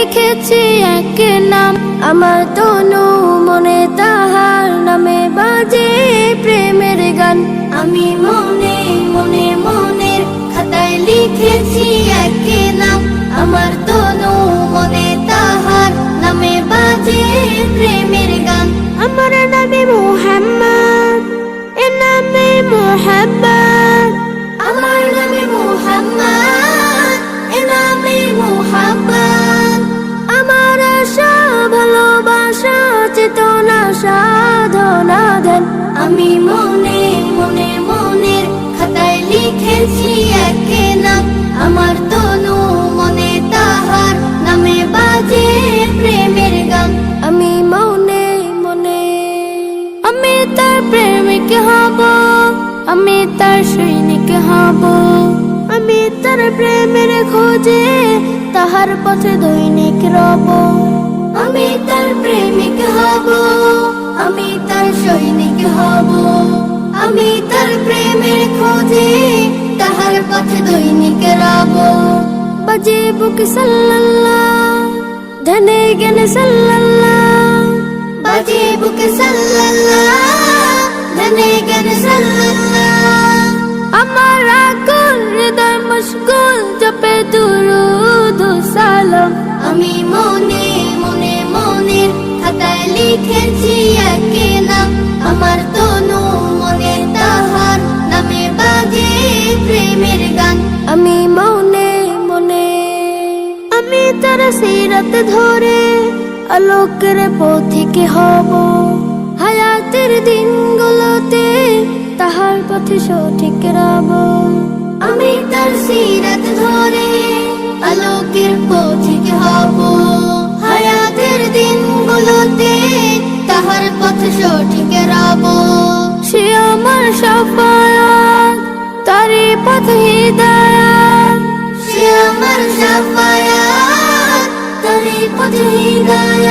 লিখেছি এক নাম, আমার তনু মনে তাহার নামে বাজে প্রেমের গান। আমি মনে মনে মনের খাতায় লিখেছি এক নাম, আমার তনু মনে তাহার নামে বাজে প্রেমের গান। আমার নামে মুহাম্মদ, এ নামে মুহাব্বত। আমার নামে মুহাম্মদ, এ নামে মুহাব্বত। আমার আশা ভালোবাসা চেতনা সাধনা ধ্যান। আমি মনে মনে মনের খাতায় লিখেছি এক নাম, আমার তনু মনে তাহার নামে বাজে প্রেমের গান। আমি মনে মনে আমি তার প্রেমিক হব, আমি তার সৈনিক হব। আমি তার প্রেমের খোঁজে তাহার পথে দৈনিক রব। আমি তার প্রেমিক হব, আমি তার সৈনিক হব। আমি তার প্রেমের খোঁজে তাহার পথে দৈনিক রব। বাজে বুক সাল্লাল্লাহ, ধ্যানে জ্ঞানে সাল্লাল্লাহ। বাজে বুক সাল্লাল্লাহ, ধ্যানে জ্ঞানে সাল্লাল্লাহ। আমার আকুল হৃদয় মশগুল জপে দুরূদ ও সালাম। আমি মনে মনে মনের খাতায় লিখেছি এক নাম, আমার তনু মনে তাহার নামে বাজে প্রেমের গান। আমি মনে মনে আমি তার সিরাত ধরে আলোকের পথিকে হব। হায়াতের দিনগুলোতে তাহার পথে সঠিক রব। আমি তার সিরাত ধরে আলোকের পথিকে হব। হায়াতের দিনগুলোতে তাহার পথে সঠিক রব। সে আমার শাফায়াত, তারই পথ হিদায়াত। সে আমার শাফায়াত, তারই পথ হিদায়াত।